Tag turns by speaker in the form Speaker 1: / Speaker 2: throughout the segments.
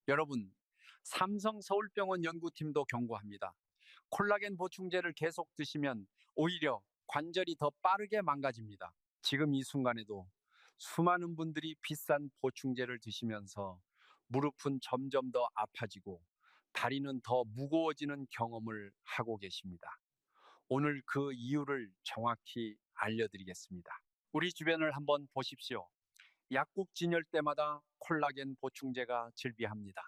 Speaker 1: 여러분, 삼성 서울병원 연구팀도 경고합니다. 콜라겐 보충제를 계속 드시면 오히려 관절이 더 빠르게 망가집니다. 지금 이 순간에도 수많은 분들이 비싼 보충제를 드시면서 무릎은 점점 더 아파지고 다리는 더 무거워지는 경험을 하고 계십니다. 오늘 그 이유를 정확히 알려드리겠습니다. 우리 주변을 한번 보십시오. 약국 진열 때마다 콜라겐 보충제가 즐비합니다.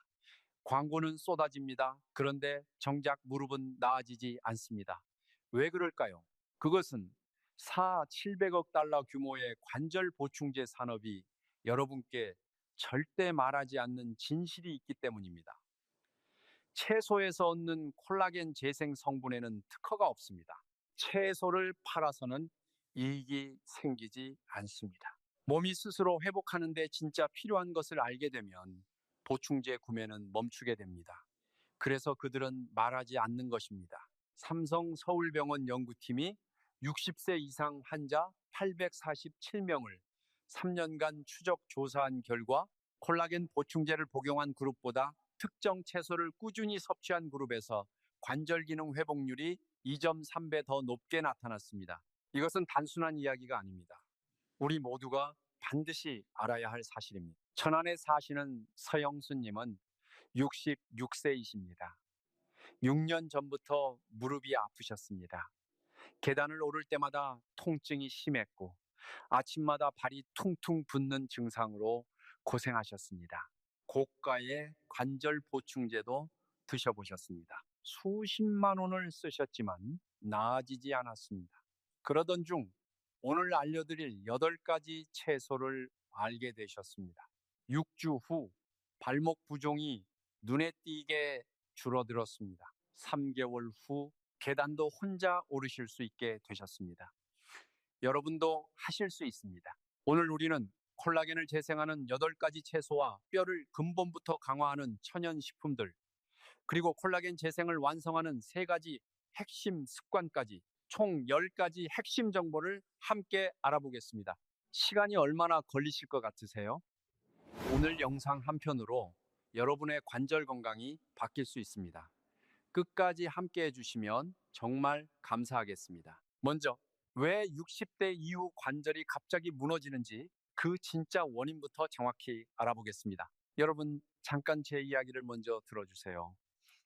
Speaker 1: 광고는 쏟아집니다. 그런데 정작 무릎은 나아지지 않습니다. 왜 그럴까요? 그것은 700억 달러 규모의 관절 보충제 산업이 여러분께 절대 말하지 않는 진실이 있기 때문입니다. 채소에서 얻는 콜라겐 재생 성분에는 특허가 없습니다. 채소를 팔아서는 이익이 생기지 않습니다. 몸이 스스로 회복하는 데 진짜 필요한 것을 알게 되면 보충제 구매는 멈추게 됩니다. 그래서 그들은 말하지 않는 것입니다. 삼성 서울병원 연구팀이 60세 이상 환자 847명을 3년간 추적 조사한 결과 콜라겐 보충제를 복용한 그룹보다 특정 채소를 꾸준히 섭취한 그룹에서 관절 기능 회복률이 2.3배 더 높게 나타났습니다. 이것은 단순한 이야기가 아닙니다. 우리 모두가 반드시 알아야 할 사실입니다. 천안에 사시는 서영수님은 66세이십니다. 6년 전부터 무릎이 아프셨습니다. 계단을 오를 때마다 통증이 심했고 아침마다 발이 퉁퉁 붓는 증상으로 고생하셨습니다. 고가의 관절 보충제도 드셔보셨습니다. 수십만 원을 쓰셨지만 나아지지 않았습니다. 그러던 중 오늘 알려드릴 8가지 채소를 알게 되셨습니다. 6주 후 발목 부종이 눈에 띄게 줄어들었습니다. 3개월 후 계단도 혼자 오르실 수 있게 되셨습니다. 여러분도 하실 수 있습니다. 오늘 우리는 콜라겐을 재생하는 8가지 채소와 뼈를 근본부터 강화하는 천연식품들, 그리고 콜라겐 재생을 완성하는 3가지 핵심 습관까지 총 10가지 핵심 정보를 함께 알아보겠습니다. 시간이 얼마나 걸리실 것 같으세요? 오늘 영상 한 편으로 여러분의 관절 건강이 바뀔 수 있습니다. 끝까지 함께 해주시면 정말 감사하겠습니다. 먼저 왜 60대 이후 관절이 갑자기 무너지는지 그 진짜 원인부터 정확히 알아보겠습니다. 여러분, 잠깐 제 이야기를 먼저 들어주세요.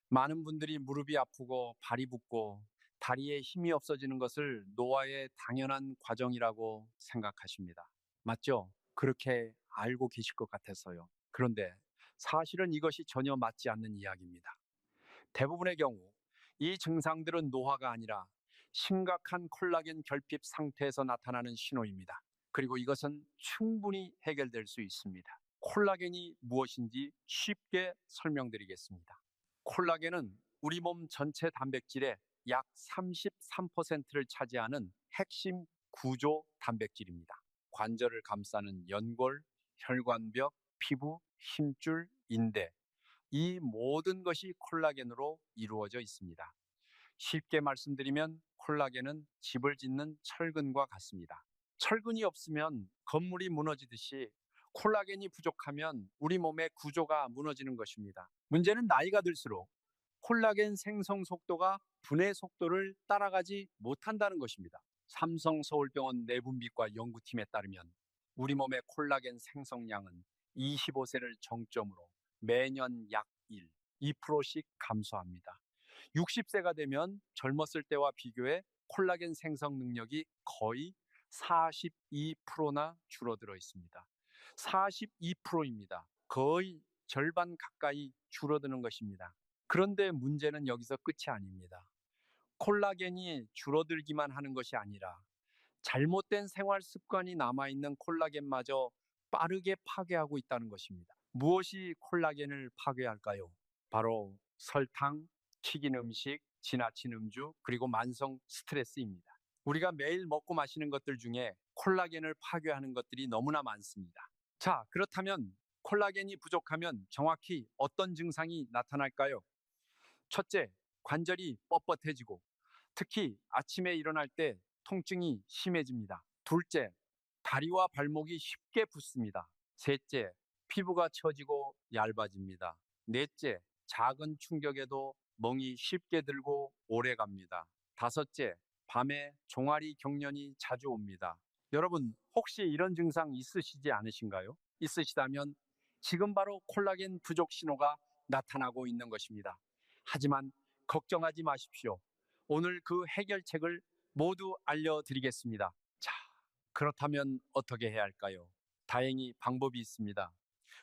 Speaker 1: 많은 분들이 무릎이 아프고 발이 붓고 다리에 힘이 없어지는 것을 노화의 당연한 과정이라고 생각하십니다. 맞죠? 그렇게 알고 계실 것 같아서요. 그런데 사실은 이것이 전혀 맞지 않는 이야기입니다. 대부분의 경우 이 증상들은 노화가 아니라 심각한 콜라겐 결핍 상태에서 나타나는 신호입니다. 그리고 이것은 충분히 해결될 수 있습니다. 콜라겐이 무엇인지 쉽게 설명드리겠습니다. 콜라겐은 우리 몸 전체 단백질의 약 33%를 차지하는 핵심 구조 단백질입니다. 관절을 감싸는 연골, 혈관벽, 피부, 힘줄, 인대, 이 모든 것이 콜라겐으로 이루어져 있습니다. 쉽게 말씀드리면 콜라겐은 집을 짓는 철근과 같습니다. 철근이 없으면 건물이 무너지듯이 콜라겐이 부족하면 우리 몸의 구조가 무너지는 것입니다. 문제는 나이가 들수록 콜라겐 생성 속도가 분해 속도를 따라가지 못한다는 것입니다. 삼성 서울병원 내분비과 연구팀에 따르면 우리 몸의 콜라겐 생성량은 25세를 정점으로 매년 약 2%씩 감소합니다. 60세가 되면 젊었을 때와 비교해 콜라겐 생성 능력이 거의 42%나 줄어들어 있습니다. 42%입니다. 거의 절반 가까이 줄어드는 것입니다. 그런데 문제는 여기서 끝이 아닙니다. 콜라겐이 줄어들기만 하는 것이 아니라 잘못된 생활 습관이 남아있는 콜라겐마저 빠르게 파괴하고 있다는 것입니다. 무엇이 콜라겐을 파괴할까요? 바로 설탕, 튀긴 음식, 지나친 음주, 그리고 만성 스트레스입니다. 우리가 매일 먹고 마시는 것들 중에 콜라겐을 파괴하는 것들이 너무나 많습니다. 자, 그렇다면 콜라겐이 부족하면 정확히 어떤 증상이 나타날까요? 첫째, 관절이 뻣뻣해지고 특히 아침에 일어날 때 통증이 심해집니다. 둘째, 다리와 발목이 쉽게 붓습니다. 셋째, 피부가 처지고 얇아집니다. 넷째, 작은 충격에도 멍이 쉽게 들고 오래 갑니다. 다섯째, 밤에 종아리 경련이 자주 옵니다. 여러분, 혹시 이런 증상 있으시지 않으신가요? 있으시다면 지금 바로 콜라겐 부족 신호가 나타나고 있는 것입니다. 하지만 걱정하지 마십시오. 오늘 그 해결책을 모두 알려드리겠습니다. 자, 그렇다면 어떻게 해야 할까요? 다행히 방법이 있습니다.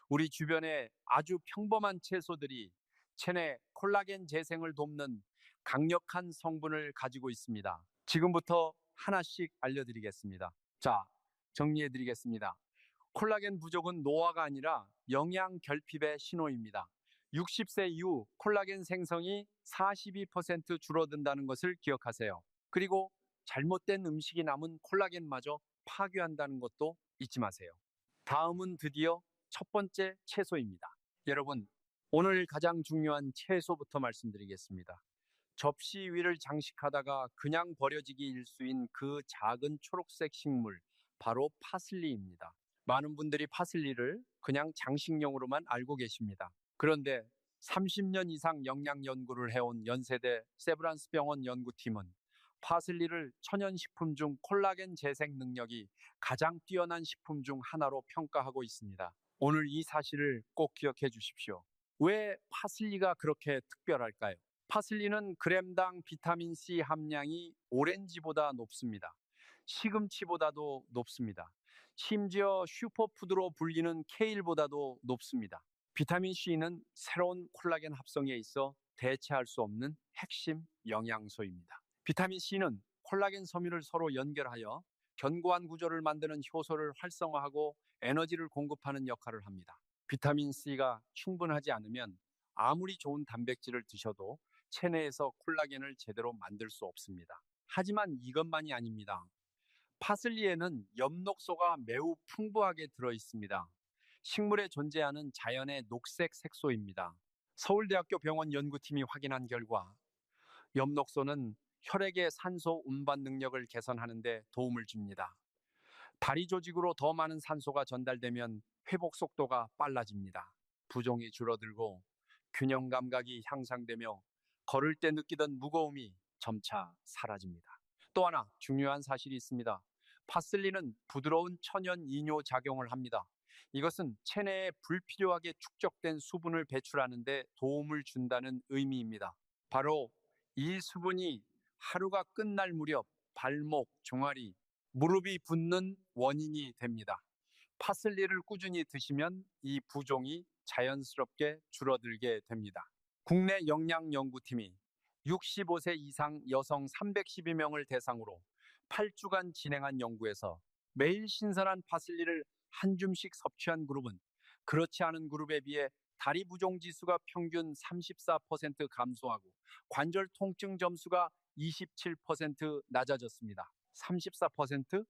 Speaker 1: 우리 주변에 아주 평범한 채소들이 체내 콜라겐 재생을 돕는 강력한 성분을 가지고 있습니다. 지금부터 하나씩 알려드리겠습니다. 자, 정리해드리겠습니다. 콜라겐 부족은 노화가 아니라 영양 결핍의 신호입니다. 60세 이후 콜라겐 생성이 42% 줄어든다는 것을 기억하세요. 그리고 잘못된 음식이 남은 콜라겐마저 파괴한다는 것도 잊지 마세요. 다음은 드디어 첫 번째 채소입니다. 여러분, 오늘 가장 중요한 채소부터 말씀드리겠습니다. 접시 위를 장식하다가 그냥 버려지기 일수인 그 작은 초록색 식물, 바로 파슬리입니다. 많은 분들이 파슬리를 그냥 장식용으로만 알고 계십니다. 그런데 30년 이상 영양 연구를 해온 연세대 세브란스 병원 연구팀은 파슬리를 천연식품 중 콜라겐 재생 능력이 가장 뛰어난 식품 중 하나로 평가하고 있습니다. 오늘 이 사실을 꼭 기억해 주십시오. 왜 파슬리가 그렇게 특별할까요? 파슬리는 그램당 비타민 C 함량이 오렌지보다 높습니다. 시금치보다도 높습니다. 심지어 슈퍼푸드로 불리는 케일보다도 높습니다. 비타민 C는 새로운 콜라겐 합성에 있어 대체할 수 없는 핵심 영양소입니다. 비타민 C는 콜라겐 섬유를 서로 연결하여 견고한 구조를 만드는 효소를 활성화하고 에너지를 공급하는 역할을 합니다. 비타민 C가 충분하지 않으면 아무리 좋은 단백질을 드셔도 체내에서 콜라겐을 제대로 만들 수 없습니다. 하지만 이것만이 아닙니다. 파슬리에는 엽록소가 매우 풍부하게 들어 있습니다. 식물에 존재하는 자연의 녹색 색소입니다. 서울대학교 병원 연구팀이 확인한 결과 엽록소는 혈액의 산소 운반 능력을 개선하는 데 도움을 줍니다. 다리 조직으로 더 많은 산소가 전달되면 회복 속도가 빨라집니다. 부종이 줄어들고 균형 감각이 향상되며 걸을 때 느끼던 무거움이 점차 사라집니다. 또 하나 중요한 사실이 있습니다. 파슬리는 부드러운 천연 이뇨 작용을 합니다. 이것은 체내에 불필요하게 축적된 수분을 배출하는 데 도움을 준다는 의미입니다. 바로 이 수분이 하루가 끝날 무렵 발목, 종아리, 무릎이 붓는 원인이 됩니다. 파슬리를 꾸준히 드시면 이 부종이 자연스럽게 줄어들게 됩니다. 국내 영양연구팀이 65세 이상 여성 312명을 대상으로 8주간 진행한 연구에서 매일 신선한 파슬리를 한 줌씩 섭취한 그룹은 그렇지 않은 그룹에 비해 다리 부종 지수가 평균 34% 감소하고 관절 통증 점수가 27% 낮아졌습니다. 34%,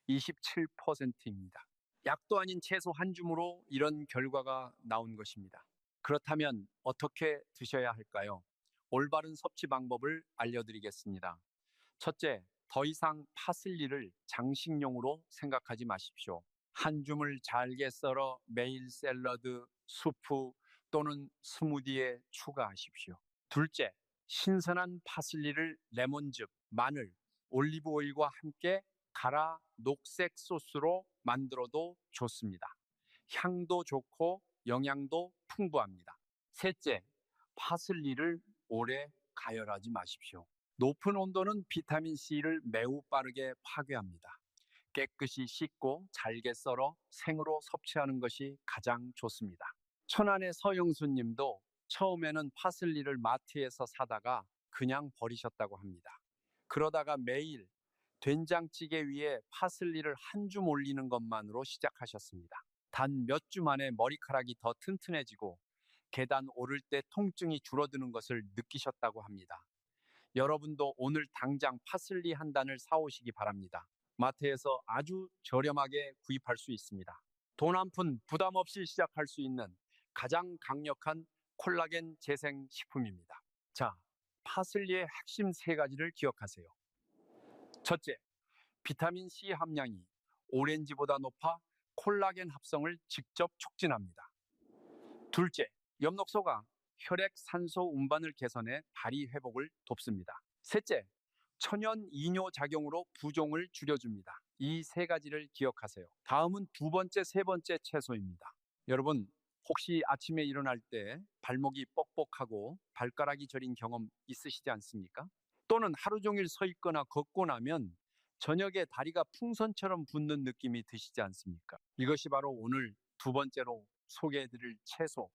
Speaker 1: 27%입니다. 약도 아닌 채소 한 줌으로 이런 결과가 나온 것입니다. 그렇다면 어떻게 드셔야 할까요? 올바른 섭취 방법을 알려드리겠습니다. 첫째, 더 이상 파슬리를 장식용으로 생각하지 마십시오. 한 줌을 잘게 썰어 매일 샐러드, 수프 또는 스무디에 추가하십시오. 둘째, 신선한 파슬리를 레몬즙, 마늘, 올리브 오일과 함께 갈아 녹색 소스로 만들어도 좋습니다. 향도 좋고 영양도 풍부합니다. 셋째, 파슬리를 오래 가열하지 마십시오. 높은 온도는 비타민 C를 매우 빠르게 파괴합니다. 깨끗이 씻고 잘게 썰어 생으로 섭취하는 것이 가장 좋습니다. 천안의 서영수 님도 처음에는 파슬리를 마트에서 사다가 그냥 버리셨다고 합니다. 그러다가 매일 된장찌개 위에 파슬리를 한 줌 올리는 것만으로 시작하셨습니다. 단 몇 주 만에 머리카락이 더 튼튼해지고 계단 오를 때 통증이 줄어드는 것을 느끼셨다고 합니다. 여러분도 오늘 당장 파슬리 한 단을 사오시기 바랍니다. 마트에서 아주 저렴하게 구입할 수 있습니다. 돈 한 푼 부담 없이 시작할 수 있는 가장 강력한 콜라겐 재생 식품입니다. 자, 파슬리의 핵심 세 가지를 기억하세요. 첫째, 비타민 C 함량이 오렌지보다 높아 콜라겐 합성을 직접 촉진합니다. 둘째, 엽록소가 혈액 산소 운반을 개선해 다리 회복을 돕습니다. 셋째, 천연 이뇨 작용으로 부종을 줄여줍니다. 이 세 가지를 기억하세요. 다음은 두 번째, 세 번째 채소입니다. 여러분, 혹시 아침에 일어날 때 발목이 뻑뻑하고 발가락이 저린 경험 있으시지 않습니까? 또는 하루 종일 서 있거나 걷고 나면 저녁에 다리가 풍선처럼 붓는 느낌이 드시지 않습니까? 이것이 바로 오늘 두 번째로 소개해드릴 채소,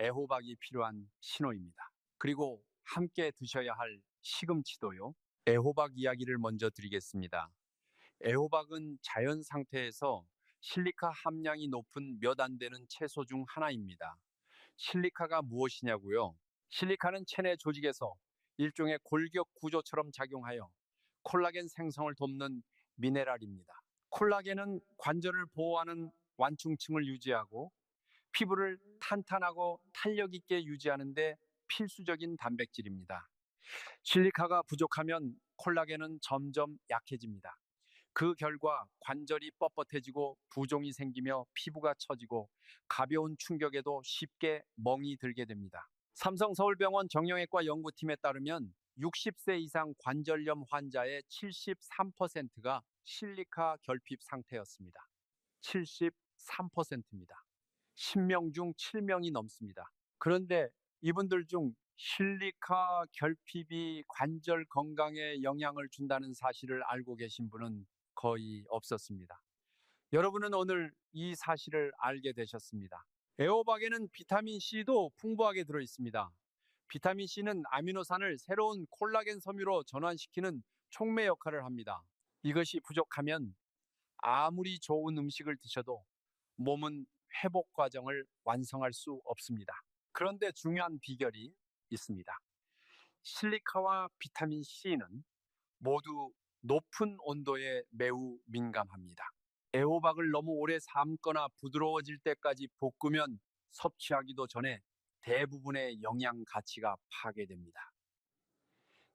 Speaker 1: 애호박이 필요한 신호입니다. 그리고 함께 드셔야 할 시금치도요. 애호박 이야기를 먼저 드리겠습니다. 애호박은 자연 상태에서 실리카 함량이 높은 몇 안 되는 채소 중 하나입니다. 실리카가 무엇이냐고요? 실리카는 체내 조직에서 일종의 골격 구조처럼 작용하여 콜라겐 생성을 돕는 미네랄입니다. 콜라겐은 관절을 보호하는 완충층을 유지하고 피부를 탄탄하고 탄력 있게 유지하는 데 필수적인 단백질입니다. 실리카가 부족하면 콜라겐은 점점 약해집니다. 그 결과 관절이 뻣뻣해지고 부종이 생기며 피부가 처지고 가벼운 충격에도 쉽게 멍이 들게 됩니다. 삼성서울병원 정형외과 연구팀에 따르면 60세 이상 관절염 환자의 73%가 실리카 결핍 상태였습니다. 73%입니다. 10명 중 7명이 넘습니다. 그런데 이분들 중 실리카 결핍이 관절 건강에 영향을 준다는 사실을 알고 계신 분은 거의 없었습니다. 여러분은 오늘 이 사실을 알게 되셨습니다. 애호박에는 비타민 C도 풍부하게 들어 있습니다. 비타민 C는 아미노산을 새로운 콜라겐 섬유로 전환시키는 촉매 역할을 합니다. 이것이 부족하면 아무리 좋은 음식을 드셔도 몸은 회복 과정을 완성할 수 없습니다. 그런데 중요한 비결이 있습니다. 실리카와 비타민 C는 모두 높은 온도에 매우 민감합니다. 애호박을 너무 오래 삶거나 부드러워질 때까지 볶으면 섭취하기도 전에 대부분의 영양 가치가 파괴됩니다.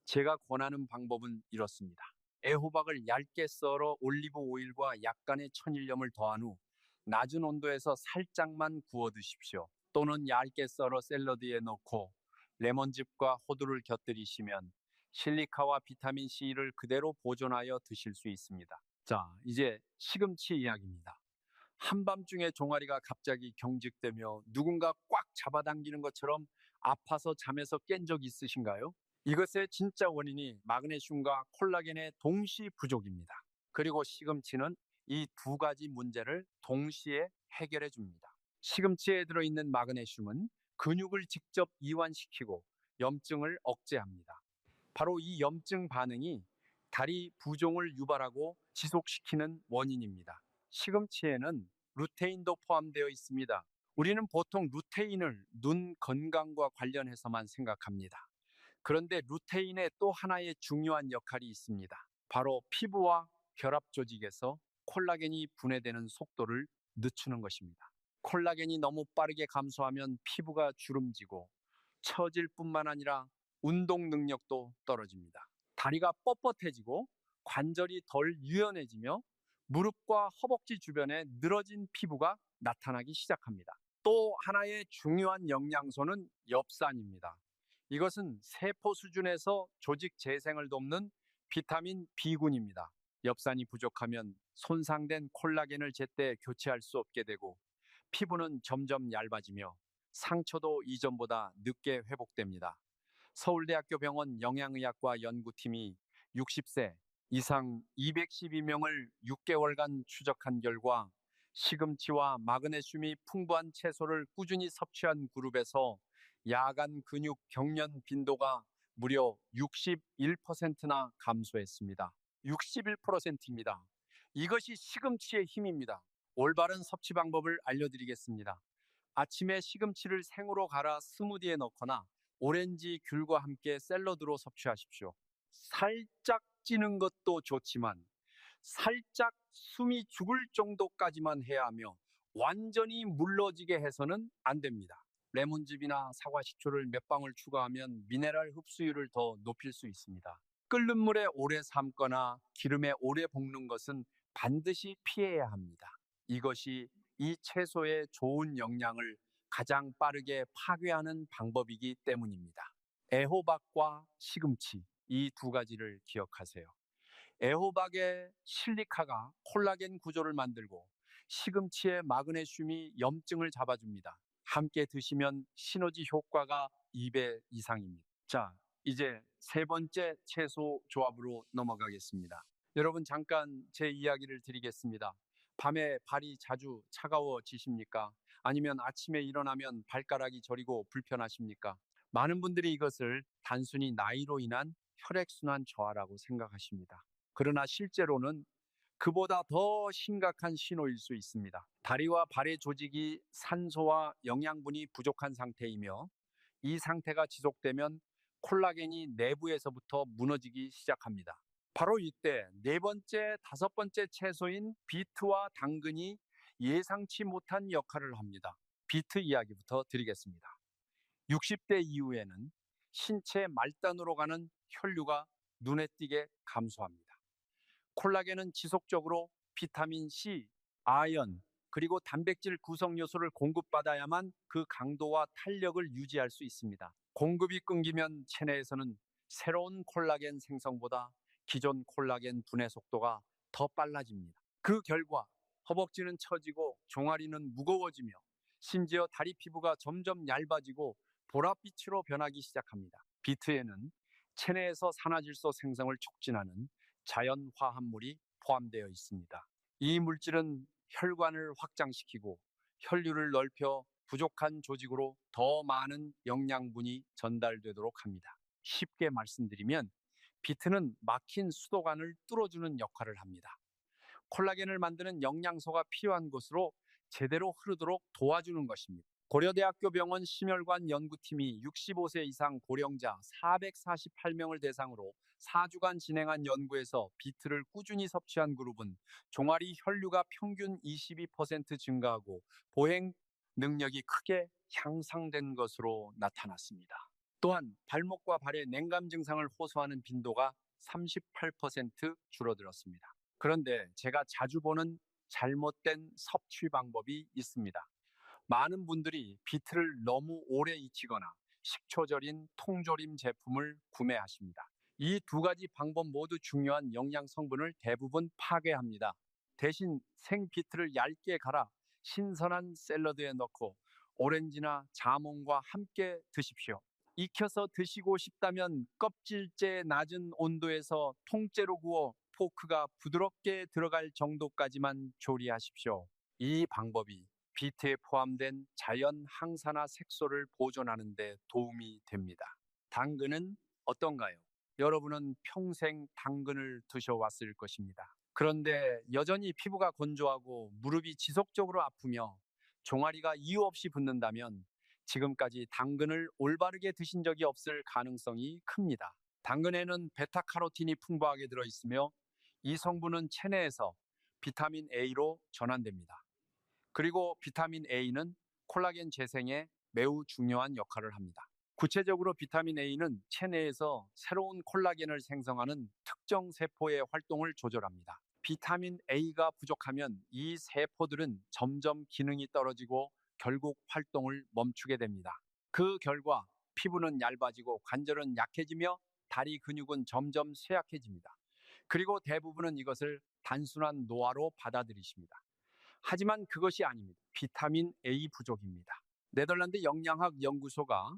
Speaker 1: 제가 권하는 방법은 이렇습니다. 애호박을 얇게 썰어 올리브 오일과 약간의 천일염을 더한 후 낮은 온도에서 살짝만 구워 드십시오. 또는 얇게 썰어 샐러드에 넣고 레몬즙과 호두를 곁들이시면 실리카와 비타민 C를 그대로 보존하여 드실 수 있습니다. 자, 이제 시금치 이야기입니다. 한밤중에 종아리가 갑자기 경직되며 누군가 꽉 잡아당기는 것처럼 아파서 잠에서 깬 적 있으신가요? 이것의 진짜 원인이 마그네슘과 콜라겐의 동시 부족입니다. 그리고 시금치는 이 두 가지 문제를 동시에 해결해 줍니다. 시금치에 들어있는 마그네슘은 근육을 직접 이완시키고 염증을 억제합니다. 바로 이 염증 반응이 다리 부종을 유발하고 지속시키는 원인입니다. 시금치에는 루테인도 포함되어 있습니다. 우리는 보통 루테인을 눈 건강과 관련해서만 생각합니다. 그런데 루테인의 또 하나의 중요한 역할이 있습니다. 바로 피부와 결합 조직에서 콜라겐이 분해되는 속도를 늦추는 것입니다. 콜라겐이 너무 빠르게 감소하면 피부가 주름지고 처질 뿐만 아니라 운동 능력도 떨어집니다. 다리가 뻣뻣해지고 관절이 덜 유연해지며 무릎과 허벅지 주변에 늘어진 피부가 나타나기 시작합니다. 또 하나의 중요한 영양소는 엽산입니다. 이것은 세포 수준에서 조직 재생을 돕는 비타민 B군입니다. 엽산이 부족하면 손상된 콜라겐을 제때 교체할 수 없게 되고 피부는 점점 얇아지며 상처도 이전보다 늦게 회복됩니다. 서울대학교 병원 영양의학과 연구팀이 60세 이상 212명을 6개월간 추적한 결과 시금치와 마그네슘이 풍부한 채소를 꾸준히 섭취한 그룹에서 야간 근육 경련 빈도가 무려 61%나 감소했습니다. 61%입니다. 이것이 시금치의 힘입니다. 올바른 섭취 방법을 알려드리겠습니다. 아침에 시금치를 생으로 갈아 스무디에 넣거나 오렌지 귤과 함께 샐러드로 섭취하십시오. 살짝 찌는 것도 좋지만 살짝 숨이 죽을 정도까지만 해야 하며 완전히 물러지게 해서는 안 됩니다. 레몬즙이나 사과 식초를 몇 방울 추가하면 미네랄 흡수율을 더 높일 수 있습니다. 끓는 물에 오래 삶거나 기름에 오래 볶는 것은 반드시 피해야 합니다. 이것이 이 채소의 좋은 영양을 가장 빠르게 파괴하는 방법이기 때문입니다. 애호박과 시금치, 이 두 가지를 기억하세요. 애호박의 실리카가 콜라겐 구조를 만들고 시금치의 마그네슘이 염증을 잡아줍니다. 함께 드시면 시너지 효과가 2배 이상입니다. 자, 이제 세 번째 채소 조합으로 넘어가겠습니다. 여러분, 잠깐 제 이야기를 드리겠습니다. 밤에 발이 자주 차가워지십니까? 아니면 아침에 일어나면 발가락이 저리고 불편하십니까? 많은 분들이 이것을 단순히 나이로 인한 혈액순환 저하라고 생각하십니다. 그러나 실제로는 그보다 더 심각한 신호일 수 있습니다. 다리와 발의 조직이 산소와 영양분이 부족한 상태이며, 이 상태가 지속되면 콜라겐이 내부에서부터 무너지기 시작합니다. 바로 이때 네 번째, 다섯 번째 채소인 비트와 당근이 예상치 못한 역할을 합니다. 비트 이야기부터 드리겠습니다. 60대 이후에는 신체 말단으로 가는 혈류가 눈에 띄게 감소합니다. 콜라겐은 지속적으로 비타민 C, 아연, 그리고 단백질 구성 요소를 공급받아야만 그 강도와 탄력을 유지할 수 있습니다. 공급이 끊기면 체내에서는 새로운 콜라겐 생성보다 기존 콜라겐 분해 속도가 더 빨라집니다. 그 결과 허벅지는 처지고 종아리는 무거워지며 심지어 다리 피부가 점점 얇아지고 보랏빛으로 변하기 시작합니다. 비트에는 체내에서 산화질소 생성을 촉진하는 자연 화합물이 포함되어 있습니다. 이 물질은 혈관을 확장시키고 혈류를 넓혀 부족한 조직으로 더 많은 영양분이 전달되도록 합니다. 쉽게 말씀드리면 비트는 막힌 수도관을 뚫어주는 역할을 합니다. 콜라겐을 만드는 영양소가 필요한 곳으로 제대로 흐르도록 도와주는 것입니다. 고려대학교 병원 심혈관 연구팀이 65세 이상 고령자 448명을 대상으로 4주간 진행한 연구에서 비트를 꾸준히 섭취한 그룹은 종아리 혈류가 평균 22% 증가하고 보행 능력이 크게 향상된 것으로 나타났습니다. 또한 발목과 발의 냉감 증상을 호소하는 빈도가 38% 줄어들었습니다. 그런데 제가 자주 보는 잘못된 섭취 방법이 있습니다. 많은 분들이 비트를 너무 오래 익히거나 식초 절인 통조림 제품을 구매하십니다. 이 두 가지 방법 모두 중요한 영양 성분을 대부분 파괴합니다. 대신 생비트를 얇게 갈아 신선한 샐러드에 넣고 오렌지나 자몽과 함께 드십시오. 익혀서 드시고 싶다면 껍질째 낮은 온도에서 통째로 구워 포크가 부드럽게 들어갈 정도까지만 조리하십시오. 이 방법이 비트에 포함된 자연 항산화 색소를 보존하는 데 도움이 됩니다. 당근은 어떤가요? 여러분은 평생 당근을 드셔왔을 것입니다. 그런데 여전히 피부가 건조하고 무릎이 지속적으로 아프며 종아리가 이유 없이 붓는다면 지금까지 당근을 올바르게 드신 적이 없을 가능성이 큽니다. 당근에는 베타카로틴이 풍부하게 들어있으며 이 성분은 체내에서 비타민 A로 전환됩니다. 그리고 비타민 A는 콜라겐 재생에 매우 중요한 역할을 합니다. 구체적으로 비타민 A는 체내에서 새로운 콜라겐을 생성하는 특정 세포의 활동을 조절합니다. 비타민 A가 부족하면 이 세포들은 점점 기능이 떨어지고 결국 활동을 멈추게 됩니다. 그 결과 피부는 얇아지고 관절은 약해지며 다리 근육은 점점 쇠약해집니다. 그리고 대부분은 이것을 단순한 노화로 받아들이십니다. 하지만 그것이 아닙니다. 비타민 A 부족입니다. 네덜란드 영양학 연구소가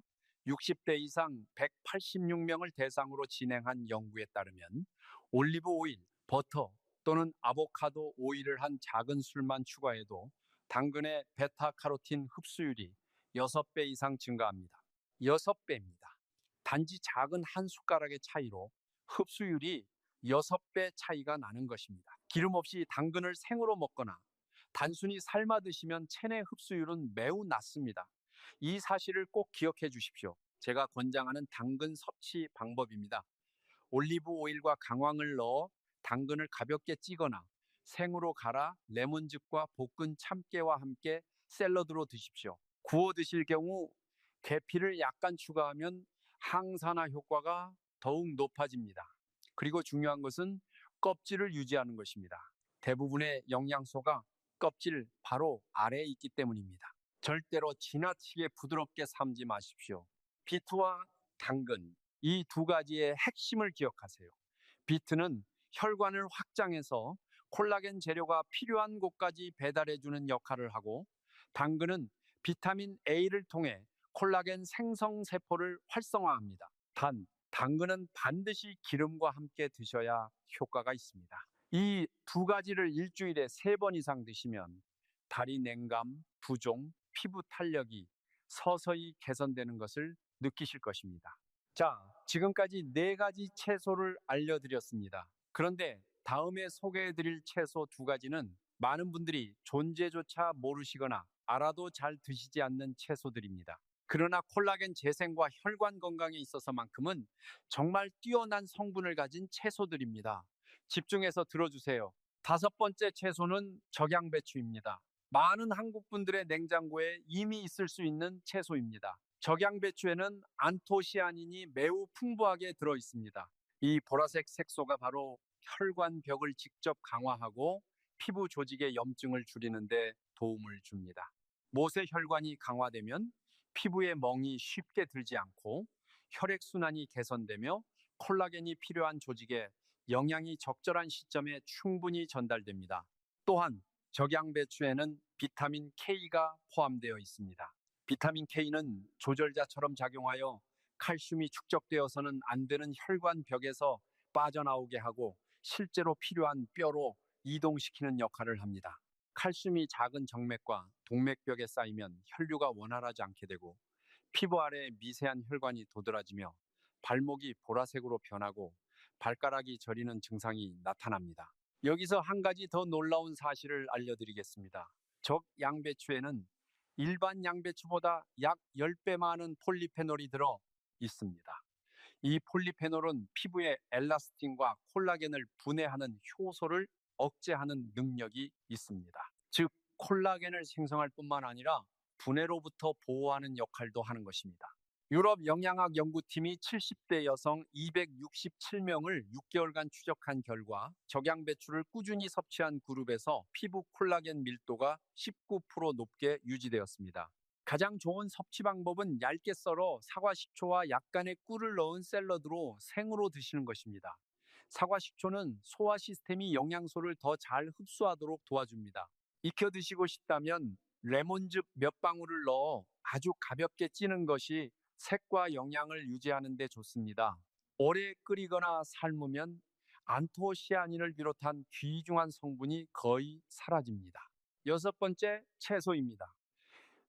Speaker 1: 60대 이상 186명을 대상으로 진행한 연구에 따르면 올리브 오일, 버터 또는 아보카도 오일을 한 작은 술만 추가해도 당근의 베타카로틴 흡수율이 6배 이상 증가합니다. 6배입니다. 단지 작은 한 숟가락의 차이로 흡수율이 6배 차이가 나는 것입니다. 기름 없이 당근을 생으로 먹거나 단순히 삶아 드시면 체내 흡수율은 매우 낮습니다. 이 사실을 꼭 기억해 주십시오. 제가 권장하는 당근 섭취 방법입니다. 올리브 오일과 강황을 넣어 당근을 가볍게 찌거나 생으로 갈아 레몬즙과 볶은 참깨와 함께 샐러드로 드십시오. 구워 드실 경우 계피를 약간 추가하면 항산화 효과가 더욱 높아집니다. 그리고 중요한 것은 껍질을 유지하는 것입니다. 대부분의 영양소가 껍질 바로 아래에 있기 때문입니다. 절대로 지나치게 부드럽게 삶지 마십시오. 비트와 당근, 이 두 가지의 핵심을 기억하세요. 비트는 혈관을 확장해서 콜라겐 재료가 필요한 곳까지 배달해주는 역할을 하고, 당근은 비타민 A를 통해 콜라겐 생성 세포를 활성화합니다. 단, 당근은 반드시 기름과 함께 드셔야 효과가 있습니다. 이 두 가지를 일주일에 3번 이상 드시면 다리 냉감, 부종, 피부 탄력이 서서히 개선되는 것을 느끼실 것입니다. 자, 지금까지 4가지 채소를 알려드렸습니다. 그런데 다음에 소개해드릴 채소 2가지는 많은 분들이 존재조차 모르시거나 알아도 잘 드시지 않는 채소들입니다. 그러나 콜라겐 재생과 혈관 건강에 있어서만큼은 정말 뛰어난 성분을 가진 채소들입니다. 집중해서 들어주세요. 5번째 채소는 적양배추입니다. 많은 한국 분들의 냉장고에 이미 있을 수 있는 채소입니다. 적양배추에는 안토시아닌이 매우 풍부하게 들어 있습니다. 이 보라색 색소가 바로 혈관벽을 직접 강화하고 피부 조직의 염증을 줄이는 데 도움을 줍니다. 모세혈관이 강화되면 피부에 멍이 쉽게 들지 않고 혈액순환이 개선되며 콜라겐이 필요한 조직에 영양이 적절한 시점에 충분히 전달됩니다. 또한 적양배추에는 비타민 K가 포함되어 있습니다. 비타민 K는 조절자처럼 작용하여 칼슘이 축적되어서는 안 되는 혈관벽에서 빠져나오게 하고 실제로 필요한 뼈로 이동시키는 역할을 합니다. 칼슘이 작은 정맥과 동맥벽에 쌓이면 혈류가 원활하지 않게 되고 피부 아래 미세한 혈관이 도드라지며 발목이 보라색으로 변하고 발가락이 저리는 증상이 나타납니다. 여기서 한 가지 더 놀라운 사실을 알려드리겠습니다. 적양배추에는 일반 양배추보다 약 10배 많은 폴리페놀이 들어 있습니다. 이 폴리페놀은 피부의 엘라스틴과 콜라겐을 분해하는 효소를 억제하는 능력이 있습니다. 즉, 콜라겐을 생성할 뿐만 아니라 분해로부터 보호하는 역할도 하는 것입니다. 유럽 영양학 연구팀이 70대 여성 267명을 6개월간 추적한 결과 적양배추를 꾸준히 섭취한 그룹에서 피부 콜라겐 밀도가 19% 높게 유지되었습니다. 가장 좋은 섭취 방법은 얇게 썰어 사과 식초와 약간의 꿀을 넣은 샐러드로 생으로 드시는 것입니다. 사과 식초는 소화 시스템이 영양소를 더 잘 흡수하도록 도와줍니다. 익혀 드시고 싶다면 레몬즙 몇 방울을 넣어 아주 가볍게 찌는 것이 색과 영양을 유지하는 데 좋습니다. 오래 끓이거나 삶으면 안토시아닌을 비롯한 귀중한 성분이 거의 사라집니다. 6번째, 채소입니다.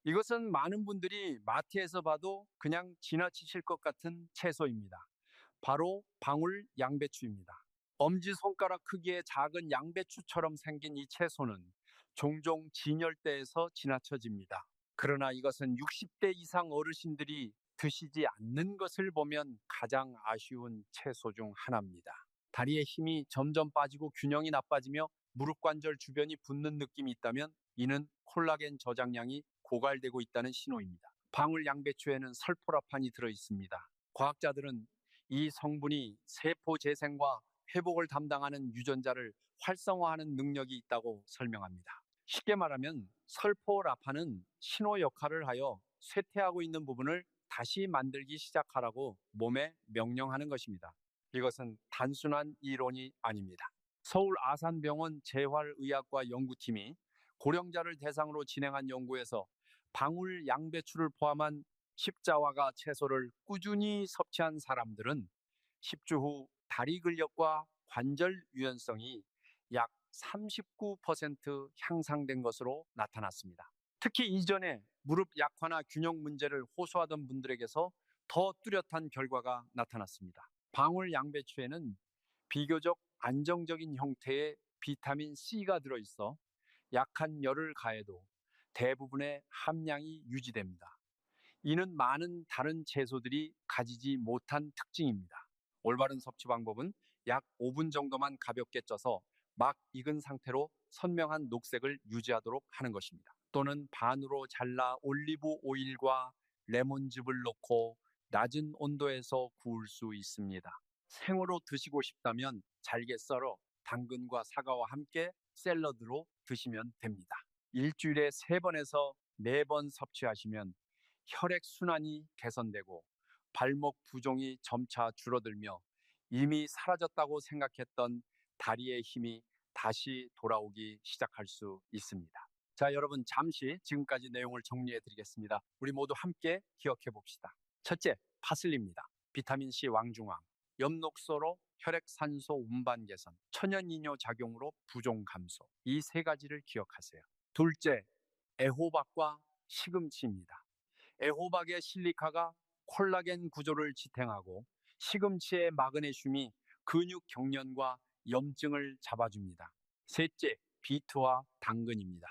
Speaker 1: 이것은 많은 분들이 마트에서 봐도 그냥 지나치실 것 같은 채소입니다. 바로 방울 양배추입니다. 엄지손가락 크기의 작은 양배추처럼 생긴 이 채소는 종종 진열대에서 지나쳐집니다. 그러나 이것은 60대 이상 어르신들이 드시지 않는 것을 보면 가장 아쉬운 채소 중 하나입니다. 다리의 힘이 점점 빠지고 균형이 나빠지며 무릎 관절 주변이 붓는 느낌이 있다면 이는 콜라겐 저장량이 고갈되고 있다는 신호입니다. 방울 양배추에는 설포라판이 들어 있습니다. 과학자들은 이 성분이 세포 재생과 회복을 담당하는 유전자를 활성화하는 능력이 있다고 설명합니다. 쉽게 말하면 설포라판은 신호 역할을 하여 쇠퇴하고 있는 부분을 다시 만들기 시작하라고 몸에 명령하는 것입니다. 이것은 단순한 이론이 아닙니다. 서울 아산병원 재활의학과 연구팀이 고령자를 대상으로 진행한 연구에서 방울 양배추를 포함한 십자화가 채소를 꾸준히 섭취한 사람들은 10주 후 다리 근력과 관절 유연성이 약 39% 향상된 것으로 나타났습니다. 특히 이전에 무릎 약화나 균형 문제를 호소하던 분들에게서 더 뚜렷한 결과가 나타났습니다. 방울 양배추에는 비교적 안정적인 형태의 비타민 C가 들어있어 약한 열을 가해도 대부분의 함량이 유지됩니다. 이는 많은 다른 채소들이 가지지 못한 특징입니다. 올바른 섭취 방법은 약 5분 정도만 가볍게 쪄서 막 익은 상태로 선명한 녹색을 유지하도록 하는 것입니다. 또는 반으로 잘라 올리브 오일과 레몬즙을 넣고 낮은 온도에서 구울 수 있습니다. 생으로 드시고 싶다면 잘게 썰어 당근과 사과와 함께 샐러드로 드시면 됩니다. 일주일에 3번에서 매번 섭취하시면 혈액순환이 개선되고 발목 부종이 점차 줄어들며 이미 사라졌다고 생각했던 다리의 힘이 다시 돌아오기 시작할 수 있습니다. 자, 여러분 잠시 지금까지 내용을 정리해 드리겠습니다. 우리 모두 함께 기억해 봅시다. 첫째, 파슬리입니다. 비타민C 왕중왕, 엽록소로 혈액 산소 운반 개선, 천연이뇨 작용으로 부종 감소. 이 세 가지를 기억하세요. 둘째, 애호박과 시금치입니다. 애호박의 실리카가 콜라겐 구조를 지탱하고 시금치의 마그네슘이 근육 경련과 염증을 잡아줍니다. 셋째, 비트와 당근입니다.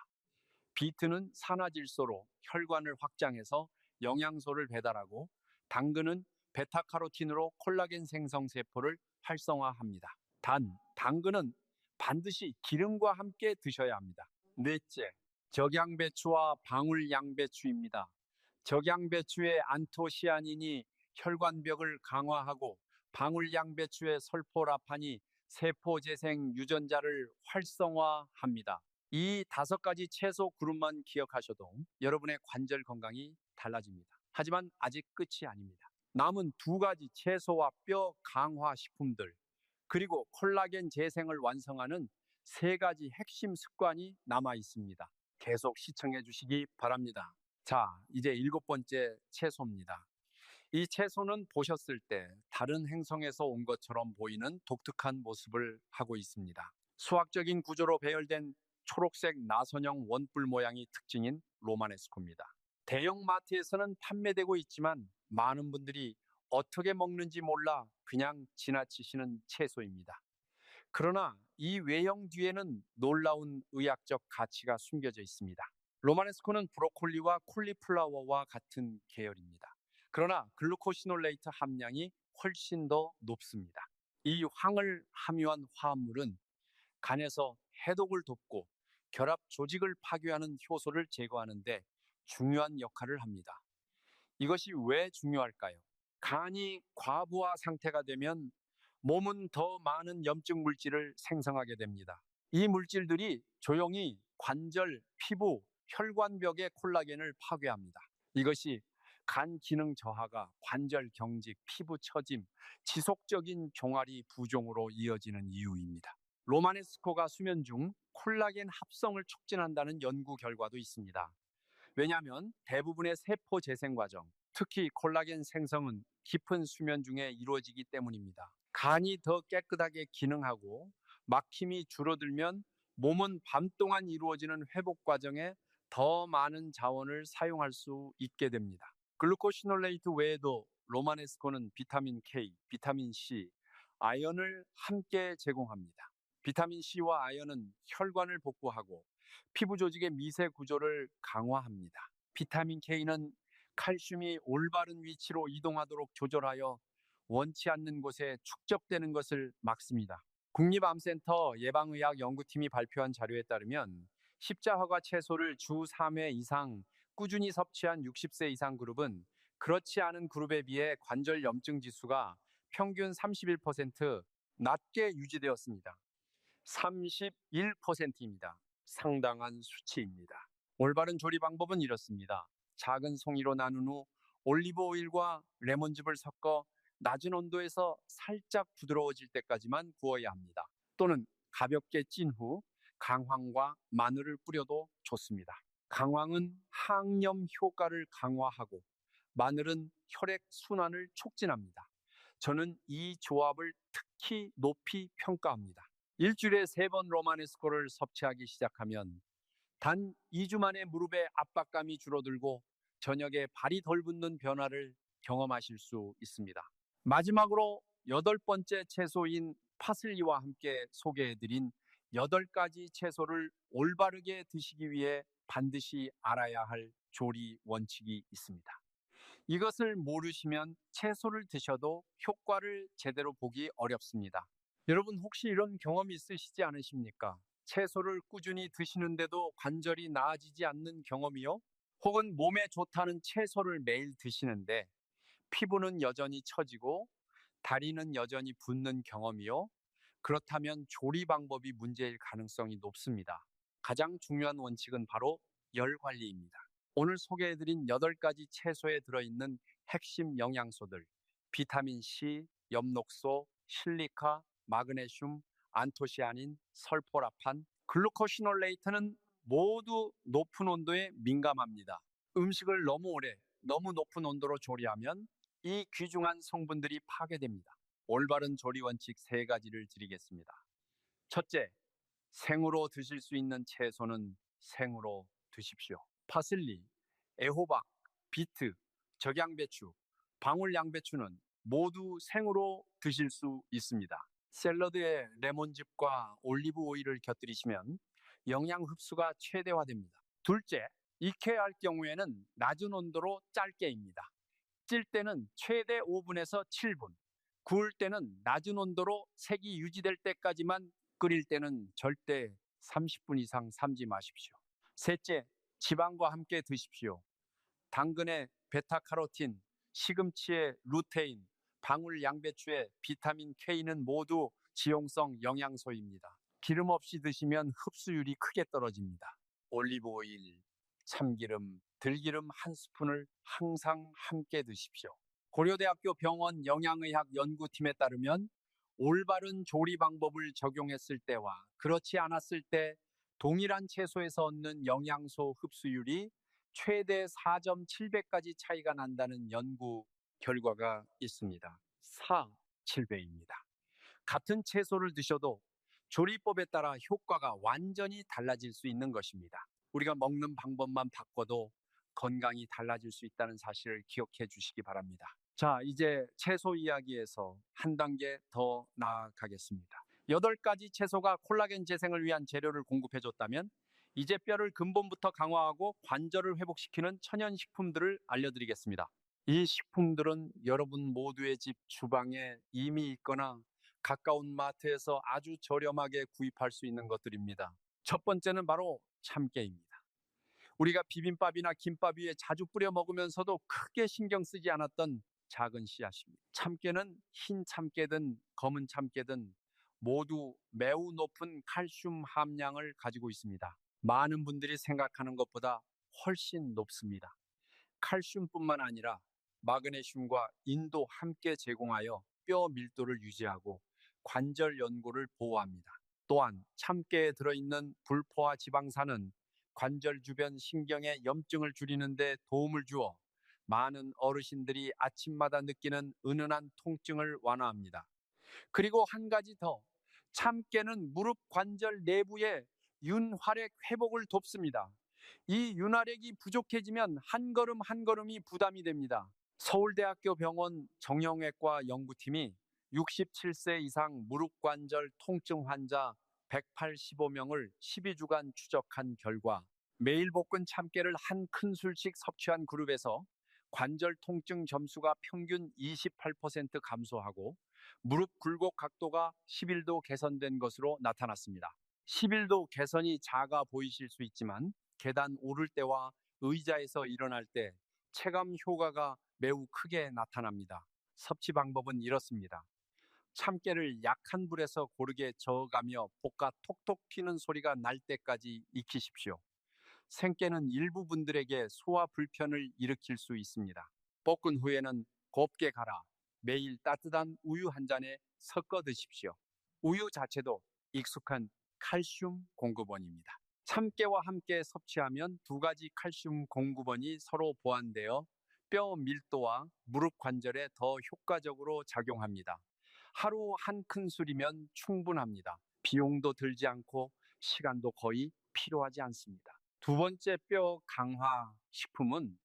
Speaker 1: 비트는 산화질소로 혈관을 확장해서 영양소를 배달하고 당근은 베타카로틴으로 콜라겐 생성 세포를 활성화합니다. 단, 당근은 반드시 기름과 함께 드셔야 합니다. 넷째, 적양배추와 방울양배추입니다. 적양배추의 안토시아닌이 혈관벽을 강화하고 방울양배추의 설포라판이 세포재생 유전자를 활성화합니다. 이 5가지 채소 그룹만 기억하셔도 여러분의 관절 건강이 달라집니다. 하지만 아직 끝이 아닙니다. 남은 2가지 채소와 뼈 강화 식품들, 그리고 콜라겐 재생을 완성하는 3가지 핵심 습관이 남아 있습니다. 계속 시청해 주시기 바랍니다. 자, 이제 7번째 채소입니다. 이 채소는 보셨을 때 다른 행성에서 온 것처럼 보이는 독특한 모습을 하고 있습니다. 수학적인 구조로 배열된 초록색 나선형 원뿔 모양이 특징인 로마네스코입니다. 대형 마트에서는 판매되고 있지만 많은 분들이 어떻게 먹는지 몰라 그냥 지나치시는 채소입니다. 그러나 이 외형 뒤에는 놀라운 의학적 가치가 숨겨져 있습니다. 로마네스코는 브로콜리와 콜리플라워와 같은 계열입니다. 그러나 글루코시놀레이트 함량이 훨씬 더 높습니다. 이 황을 함유한 화합물은 간에서 해독을 돕고 결합 조직을 파괴하는 효소를 제거하는데 중요한 역할을 합니다. 이것이 왜 중요할까요? 간이 과부하 상태가 되면 몸은 더 많은 염증 물질을 생성하게 됩니다. 이 물질들이 조용히 관절, 피부, 혈관벽의 콜라겐을 파괴합니다. 이것이 간 기능 저하가 관절 경직, 피부 처짐, 지속적인 종아리 부종으로 이어지는 이유입니다. 로마네스코가 수면 중 콜라겐 합성을 촉진한다는 연구 결과도 있습니다. 왜냐하면 대부분의 세포 재생 과정, 특히 콜라겐 생성은 깊은 수면 중에 이루어지기 때문입니다. 간이 더 깨끗하게 기능하고 막힘이 줄어들면 몸은 밤 동안 이루어지는 회복 과정에 더 많은 자원을 사용할 수 있게 됩니다. 글루코시놀레이트 외에도 로마네스코는 비타민 K, 비타민 C, 아연을 함께 제공합니다. 비타민 C와 아연은 혈관을 복구하고 피부 조직의 미세 구조를 강화합니다. 비타민 K는 칼슘이 올바른 위치로 이동하도록 조절하여 원치 않는 곳에 축적되는 것을 막습니다. 국립암센터 예방의학연구팀이 발표한 자료에 따르면 십자화과 채소를 주 3회 이상 꾸준히 섭취한 60세 이상 그룹은 그렇지 않은 그룹에 비해 관절 염증 지수가 평균 31% 낮게 유지되었습니다. 31%입니다. 상당한 수치입니다. 올바른 조리 방법은 이렇습니다. 작은 송이로 나눈 후 올리브 오일과 레몬즙을 섞어 낮은 온도에서 살짝 부드러워질 때까지만 구워야 합니다. 또는 가볍게 찐 후 강황과 마늘을 뿌려도 좋습니다. 강황은 항염 효과를 강화하고 마늘은 혈액 순환을 촉진합니다. 저는 이 조합을 특히 높이 평가합니다. 일주일에 3번 로마네스코를 섭취하기 시작하면 단 2주 만에 무릎의 압박감이 줄어들고 저녁에 발이 덜 붓는 변화를 경험하실 수 있습니다. 마지막으로 8번째 채소인 파슬리와 함께 소개해드린 8가지 채소를 올바르게 드시기 위해 반드시 알아야 할 조리 원칙이 있습니다. 이것을 모르시면 채소를 드셔도 효과를 제대로 보기 어렵습니다. 여러분 혹시 이런 경험이 있으시지 않으십니까? 채소를 꾸준히 드시는데도 관절이 나아지지 않는 경험이요? 혹은 몸에 좋다는 채소를 매일 드시는데 피부는 여전히 처지고 다리는 여전히 붓는 경험이요? 그렇다면 조리 방법이 문제일 가능성이 높습니다. 가장 중요한 원칙은 바로 열 관리입니다. 오늘 소개해드린 8가지 채소에 들어있는 핵심 영양소들, 비타민 C, 엽록소, 실리카, 마그네슘, 안토시아닌, 설포라판, 글루코시놀레이트는 모두 높은 온도에 민감합니다. 음식을 너무 오래, 너무 높은 온도로 조리하면 이 귀중한 성분들이 파괴됩니다. 올바른 조리 원칙 3가지를 드리겠습니다. 첫째, 생으로 드실 수 있는 채소는 생으로 드십시오. 파슬리, 애호박, 비트, 적양배추, 방울양배추는 모두 생으로 드실 수 있습니다. 샐러드에 레몬즙과 올리브 오일을 곁들이시면 영양 흡수가 최대화됩니다. 둘째, 익혀야 할 경우에는 낮은 온도로 짧게 입니다. 찔 때는 최대 5분에서 7분, 구울 때는 낮은 온도로 색이 유지될 때까지만, 끓일 때는 절대 30분 이상 삶지 마십시오. 셋째, 지방과 함께 드십시오. 당근의 베타카로틴, 시금치의 루테인, 방울 양배추의 비타민 K는 모두 지용성 영양소입니다. 기름 없이 드시면 흡수율이 크게 떨어집니다. 올리브 오일, 참기름, 들기름 1스푼을 항상 함께 드십시오. 고려대학교 병원 영양의학 연구팀에 따르면 올바른 조리 방법을 적용했을 때와 그렇지 않았을 때 동일한 채소에서 얻는 영양소 흡수율이 최대 4.7배까지 차이가 난다는 연구 결과가 있습니다. 7배입니다. 같은 채소를 드셔도 조리법에 따라 효과가 완전히 달라질 수 있는 것입니다. 우리가 먹는 방법만 바꿔도 건강이 달라질 수 있다는 사실을 기억해 주시기 바랍니다. 자, 이제 채소 이야기에서 한 단계 더 나아가겠습니다. 8가지 채소가 콜라겐 재생을 위한 재료를 공급해줬다면 이제 뼈를 근본부터 강화하고 관절을 회복시키는 천연식품들을 알려드리겠습니다. 이 식품들은 여러분 모두의 집 주방에 이미 있거나 가까운 마트에서 아주 저렴하게 구입할 수 있는 것들입니다. 첫 번째는 바로 참깨입니다. 우리가 비빔밥이나 김밥 위에 자주 뿌려 먹으면서도 크게 신경 쓰지 않았던 작은 씨앗입니다. 참깨는 흰 참깨든 검은 참깨든 모두 매우 높은 칼슘 함량을 가지고 있습니다. 많은 분들이 생각하는 것보다 훨씬 높습니다. 칼슘뿐만 아니라 마그네슘과 인도 함께 제공하여 뼈 밀도를 유지하고 관절 연골을 보호합니다. 또한 참깨에 들어있는 불포화 지방산은 관절 주변 신경의 염증을 줄이는 데 도움을 주어 많은 어르신들이 아침마다 느끼는 은은한 통증을 완화합니다. 그리고 한 가지 더, 참깨는 무릎 관절 내부의 윤활액 회복을 돕습니다. 이 윤활액이 부족해지면 한 걸음 한 걸음이 부담이 됩니다. 서울대학교 병원 정형외과 연구팀이 67세 이상 무릎 관절 통증 환자 185명을 12주간 추적한 결과 매일 볶은 참깨를 한 큰술씩 섭취한 그룹에서 관절 통증 점수가 평균 28% 감소하고 무릎 굴곡 각도가 11도 개선된 것으로 나타났습니다. 11도 개선이 작아 보이실 수 있지만 계단 오를 때와 의자에서 일어날 때 체감 효과가 매우 크게 나타납니다. 섭취 방법은 이렇습니다. 참깨를 약한 불에서 고르게 저어가며 볶아 톡톡 튀는 소리가 날 때까지 익히십시오. 생깨는 일부 분들에게 소화 불편을 일으킬 수 있습니다. 볶은 후에는 곱게 갈아 매일 따뜻한 우유 한 잔에 섞어 드십시오. 우유 자체도 익숙한 칼슘 공급원입니다. 참깨와 함께 섭취하면 2가지 칼슘 공급원이 서로 보완되어 뼈 밀도와 무릎 관절에 더 효과적으로 작용합니다. 하루 한 큰술이면 충분합니다. 비용도 들지 않고 시간도 거의 필요하지 않습니다. 두 번째 뼈 강화 식품은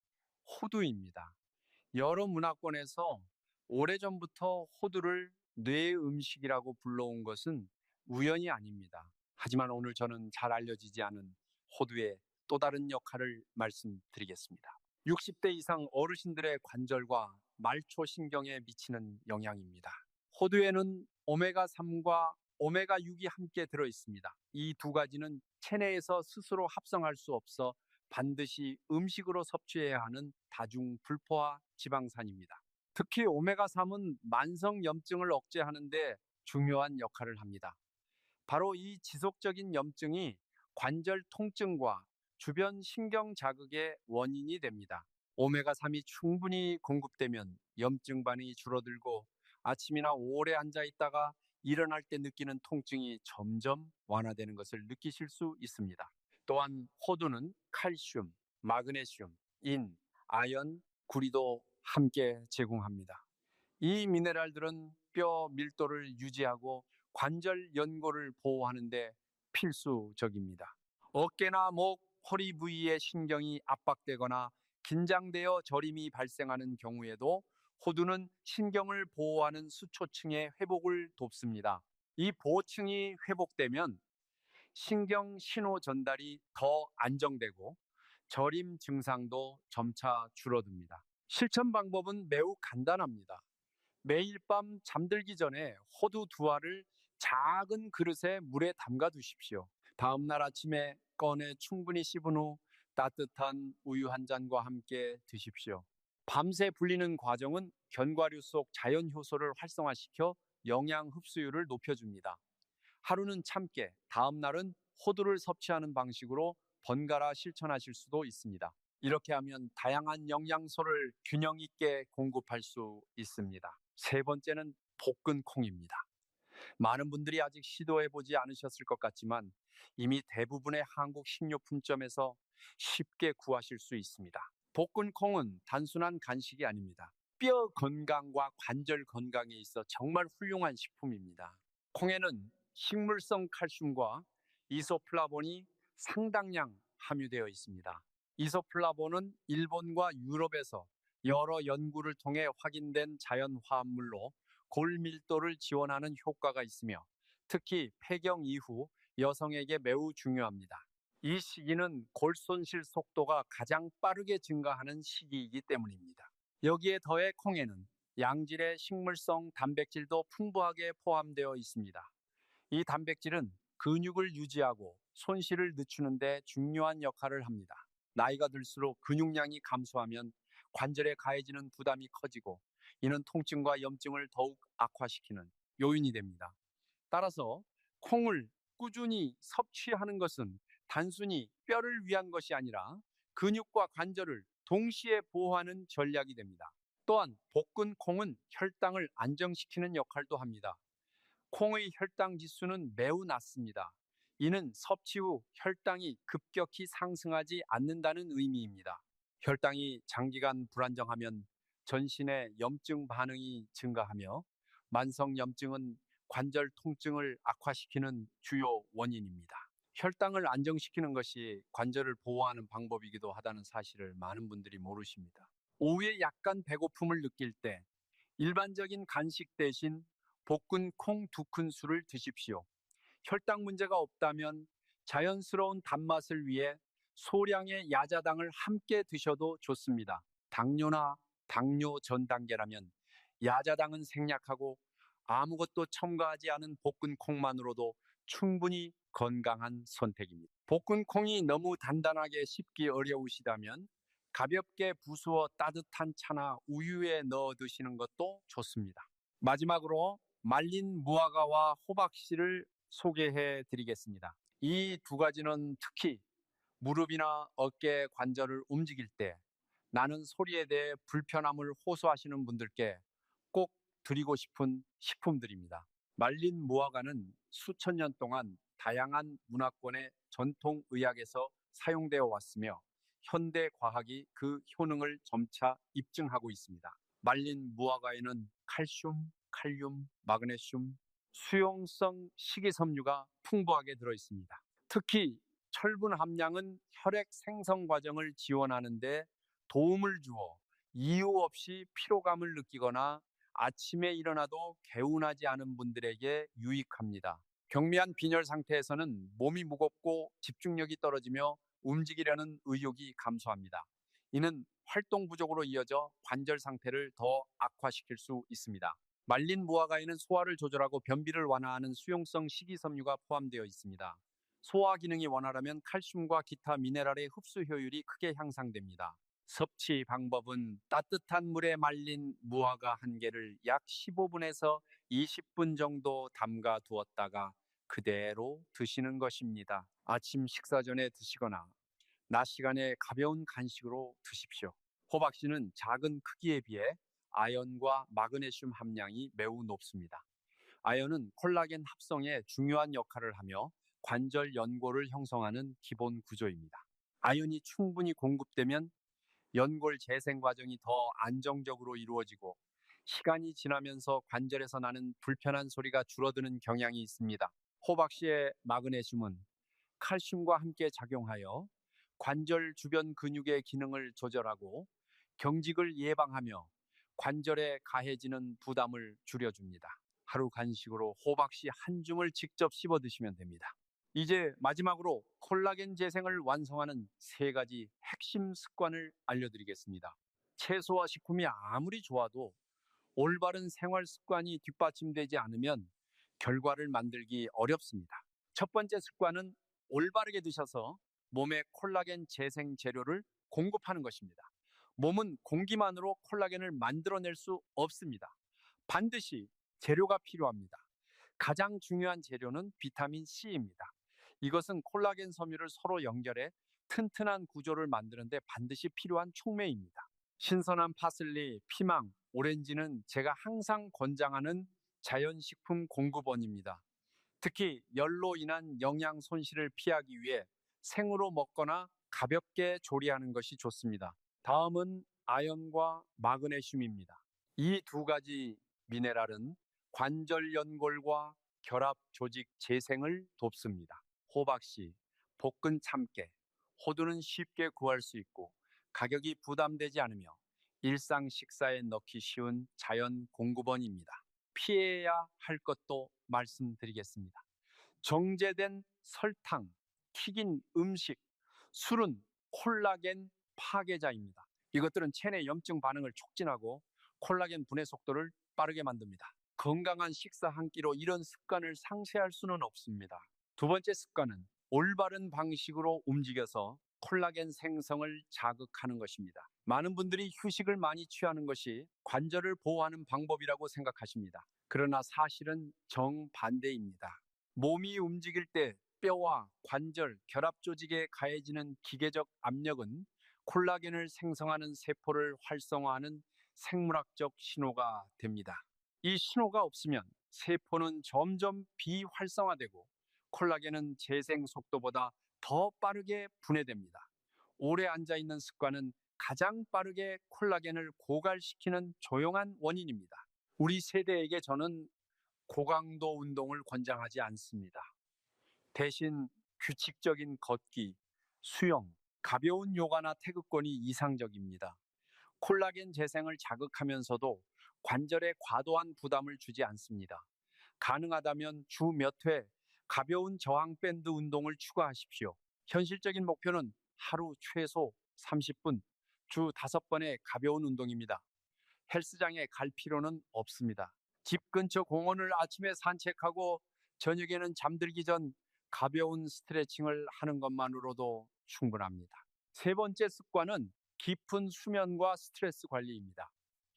Speaker 1: 호두입니다. 여러 문화권에서 오래전부터 호두를 뇌 음식이라고 불러온 것은 우연이 아닙니다. 하지만 오늘 저는 잘 알려지지 않은 호두의 또 다른 역할을 말씀드리겠습니다. 60대 이상 어르신들의 관절과 말초신경에 미치는 영향입니다. 호두에는 오메가3과 오메가6이 함께 들어있습니다. 이 2가지는 체내에서 스스로 합성할 수 없어 반드시 음식으로 섭취해야 하는 다중 불포화 지방산입니다. 특히 오메가3은 만성 염증을 억제하는 데 중요한 역할을 합니다. 바로 이 지속적인 염증이 관절 통증과 주변 신경 자극의 원인이 됩니다. 오메가3이 충분히 공급되면 염증 반응이 줄어들고 아침이나 오래 앉아 있다가 일어날 때 느끼는 통증이 점점 완화되는 것을 느끼실 수 있습니다. 또한 호두는 칼슘, 마그네슘, 인, 아연, 구리도 함께 제공합니다. 이 미네랄들은 뼈 밀도를 유지하고 관절 연골을 보호하는 데 필수적입니다. 어깨나 목, 허리 부위의 신경이 압박되거나 긴장되어 저림이 발생하는 경우에도 호두는 신경을 보호하는 수초층의 회복을 돕습니다. 이 보호층이 회복되면 신경 신호 전달이 더 안정되고 저림 증상도 점차 줄어듭니다. 실천 방법은 매우 간단합니다. 매일 밤 잠들기 전에 호두 2알을 작은 그릇에 물에 담가 두십시오. 다음 날 아침에 꺼내 충분히 씹은 후 따뜻한 우유 한 잔과 함께 드십시오. 밤새 불리는 과정은 견과류 속 자연 효소를 활성화시켜 영양 흡수율을 높여줍니다. 하루는 참깨, 다음 날은 호두를 섭취하는 방식으로 번갈아 실천하실 수도 있습니다. 이렇게 하면 다양한 영양소를 균형 있게 공급할 수 있습니다. 세 번째는 볶은 콩입니다. 많은 분들이 아직 시도해보지 않으셨을 것 같지만 이미 대부분의 한국 식료품점에서 쉽게 구하실 수 있습니다. 볶은 콩은 단순한 간식이 아닙니다. 뼈 건강과 관절 건강에 있어 정말 훌륭한 식품입니다. 콩에는 식물성 칼슘과 이소플라본이 상당량 함유되어 있습니다. 이소플라본은 일본과 유럽에서 여러 연구를 통해 확인된 자연 화합물로 골 밀도를 지원하는 효과가 있으며 특히 폐경 이후 여성에게 매우 중요합니다. 이 시기는 골 손실 속도가 가장 빠르게 증가하는 시기이기 때문입니다. 여기에 더해 콩에는 양질의 식물성 단백질도 풍부하게 포함되어 있습니다. 이 단백질은 근육을 유지하고 손실을 늦추는 데 중요한 역할을 합니다. 나이가 들수록 근육량이 감소하면 관절에 가해지는 부담이 커지고 이는 통증과 염증을 더욱 악화시키는 요인이 됩니다. 따라서 콩을 꾸준히 섭취하는 것은 단순히 뼈를 위한 것이 아니라 근육과 관절을 동시에 보호하는 전략이 됩니다. 또한 볶은 콩은 혈당을 안정시키는 역할도 합니다. 콩의 혈당 지수는 매우 낮습니다. 이는 섭취 후 혈당이 급격히 상승하지 않는다는 의미입니다. 혈당이 장기간 불안정하면 전신의 염증 반응이 증가하며 만성 염증은 관절 통증을 악화시키는 주요 원인입니다. 혈당을 안정시키는 것이 관절을 보호하는 방법이기도 하다는 사실을 많은 분들이 모르십니다. 오후에 약간 배고픔을 느낄 때 일반적인 간식 대신 볶은 콩 2큰술을 드십시오. 혈당 문제가 없다면 자연스러운 단맛을 위해 소량의 야자당을 함께 드셔도 좋습니다. 당뇨나 당뇨 전 단계라면 야자당은 생략하고 아무것도 첨가하지 않은 볶은 콩만으로도 충분히 건강한 선택입니다. 볶은 콩이 너무 단단하게 씹기 어려우시다면 가볍게 부수어 따뜻한 차나 우유에 넣어 드시는 것도 좋습니다. 마지막으로 말린 무화과와 호박씨를 소개해 드리겠습니다. 이 2가지는 특히 무릎이나 어깨 관절을 움직일 때 나는 소리에 대해 불편함을 호소하시는 분들께 꼭 드리고 싶은 식품들입니다. 말린 무화과는 수천 년 동안 다양한 문화권의 전통 의학에서 사용되어 왔으며 현대 과학이 그 효능을 점차 입증하고 있습니다. 말린 무화과에는 칼슘, 칼륨, 마그네슘, 수용성 식이섬유가 풍부하게 들어 있습니다. 특히 철분 함량은 혈액 생성 과정을 지원하는 데 도움을 주어 이유 없이 피로감을 느끼거나 아침에 일어나도 개운하지 않은 분들에게 유익합니다. 경미한 빈혈 상태에서는 몸이 무겁고 집중력이 떨어지며 움직이려는 의욕이 감소합니다. 이는 활동 부족으로 이어져 관절 상태를 더 악화시킬 수 있습니다. 말린 무화과에는 소화를 조절하고 변비를 완화하는 수용성 식이섬유가 포함되어 있습니다. 소화 기능이 원활하면 칼슘과 기타 미네랄의 흡수 효율이 크게 향상됩니다. 섭취 방법은 따뜻한 물에 말린 무화과 1개를 약 15분에서 20분 정도 담가 두었다가 그대로 드시는 것입니다. 아침 식사 전에 드시거나 낮 시간에 가벼운 간식으로 드십시오. 호박씨는 작은 크기에 비해 아연과 마그네슘 함량이 매우 높습니다. 아연은 콜라겐 합성에 중요한 역할을 하며 관절 연골을 형성하는 기본 구조입니다. 아연이 충분히 공급되면 연골 재생 과정이 더 안정적으로 이루어지고 시간이 지나면서 관절에서 나는 불편한 소리가 줄어드는 경향이 있습니다. 호박씨의 마그네슘은 칼슘과 함께 작용하여 관절 주변 근육의 기능을 조절하고 경직을 예방하며 관절에 가해지는 부담을 줄여줍니다. 하루 간식으로 호박씨 한 줌을 직접 씹어 드시면 됩니다. 이제 마지막으로 콜라겐 재생을 완성하는 세 가지 핵심 습관을 알려드리겠습니다. 채소와 식품이 아무리 좋아도 올바른 생활 습관이 뒷받침되지 않으면 결과를 만들기 어렵습니다. 첫 번째 습관은 올바르게 드셔서 몸에 콜라겐 재생 재료를 공급하는 것입니다. 몸은 공기만으로 콜라겐을 만들어낼 수 없습니다. 반드시 재료가 필요합니다. 가장 중요한 재료는 비타민 C입니다. 이것은 콜라겐 섬유를 서로 연결해 튼튼한 구조를 만드는데 반드시 필요한 촉매입니다. 신선한 파슬리, 피망, 오렌지는 제가 항상 권장하는 자연식품 공급원입니다. 특히 열로 인한 영양 손실을 피하기 위해 생으로 먹거나 가볍게 조리하는 것이 좋습니다. 다음은 아연과 마그네슘입니다. 이 두 가지 미네랄은 관절 연골과 결합 조직 재생을 돕습니다. 호박씨, 볶은 참깨, 호두는 쉽게 구할 수 있고 가격이 부담되지 않으며 일상 식사에 넣기 쉬운 자연 공급원입니다. 피해야 할 것도 말씀드리겠습니다. 정제된 설탕, 튀긴 음식, 술은 콜라겐 파괴자입니다. 이것들은 체내 염증 반응을 촉진하고 콜라겐 분해 속도를 빠르게 만듭니다. 건강한 식사 한 끼로 이런 습관을 상쇄할 수는 없습니다. 두 번째 습관은 올바른 방식으로 움직여서 콜라겐 생성을 자극하는 것입니다. 많은 분들이 휴식을 많이 취하는 것이 관절을 보호하는 방법이라고 생각하십니다. 그러나 사실은 정반대입니다. 몸이 움직일 때 뼈와 관절, 결합 조직에 가해지는 기계적 압력은 콜라겐을 생성하는 세포를 활성화하는 생물학적 신호가 됩니다. 이 신호가 없으면 세포는 점점 비활성화되고 콜라겐은 재생 속도보다 더 빠르게 분해됩니다. 오래 앉아 있는 습관은 가장 빠르게 콜라겐을 고갈시키는 조용한 원인입니다. 우리 세대에게 저는 고강도 운동을 권장하지 않습니다. 대신 규칙적인 걷기, 수영, 가벼운 요가나 태극권이 이상적입니다. 콜라겐 재생을 자극하면서도 관절에 과도한 부담을 주지 않습니다. 가능하다면 주 몇 회 가벼운 저항 밴드 운동을 추가하십시오. 현실적인 목표는 하루 최소 30분, 주 5번의 가벼운 운동입니다. 헬스장에 갈 필요는 없습니다. 집 근처 공원을 아침에 산책하고 저녁에는 잠들기 전 가벼운 스트레칭을 하는 것만으로도 충분합니다. 세 번째 습관은 깊은 수면과 스트레스 관리입니다.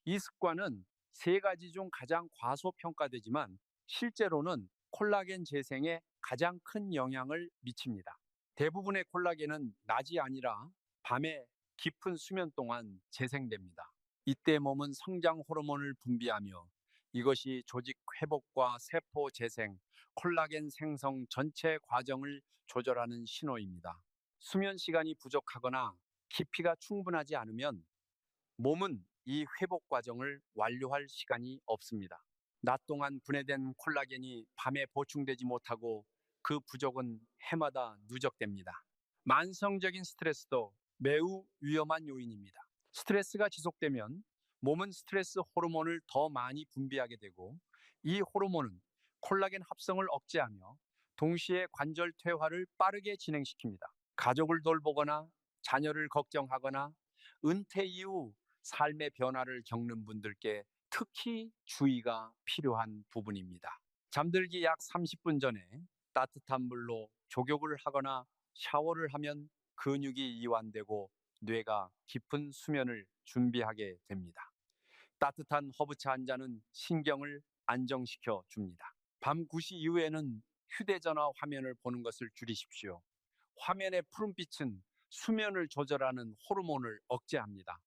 Speaker 1: 이 습관은 세 가지 중 가장 과소평가되지만 실제로는 콜라겐 재생에 가장 큰 영향을 미칩니다. 대부분의 콜라겐은 낮이 아니라 밤에 깊은 수면 동안 재생됩니다. 이때 몸은 성장 호르몬을 분비하며 이것이 조직 회복과 세포 재생, 콜라겐 생성 전체 과정을 조절하는 신호입니다. 수면 시간이 부족하거나 깊이가 충분하지 않으면 몸은 이 회복 과정을 완료할 시간이 없습니다. 낮 동안 분해된 콜라겐이 밤에 보충되지 못하고 그 부족은 해마다 누적됩니다. 만성적인 스트레스도 매우 위험한 요인입니다. 스트레스가 지속되면 몸은 스트레스 호르몬을 더 많이 분비하게 되고 이 호르몬은 콜라겐 합성을 억제하며 동시에 관절 퇴화를 빠르게 진행시킵니다. 가족을 돌보거나 자녀를 걱정하거나 은퇴 이후 삶의 변화를 겪는 분들께 특히 주의가 필요한 부분입니다. 잠들기 약 30분 전에 따뜻한 물로 족욕을 하거나 샤워를 하면 근육이 이완되고 뇌가 깊은 수면을 준비하게 됩니다. 따뜻한 허브차 한 잔은 신경을 안정시켜 줍니다. 밤 9시 이후에는 휴대전화 화면을 보는 것을 줄이십시오. 화면의 푸른빛은 수면을 조절하는 호르몬을 억제합니다.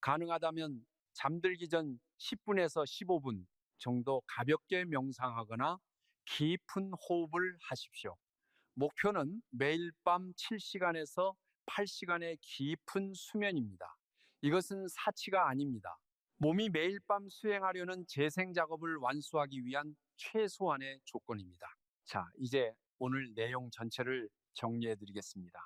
Speaker 1: 가능하다면 잠들기 전 10분에서 15분 정도 가볍게 명상하거나 깊은 호흡을 하십시오. 목표는 매일 밤 7시간에서 8시간의 깊은 수면입니다. 이것은 사치가 아닙니다. 몸이 매일 밤 수행하려는 재생 작업을 완수하기 위한 최소한의 조건입니다. 자, 이제 오늘 내용 전체를 정리해 드리겠습니다.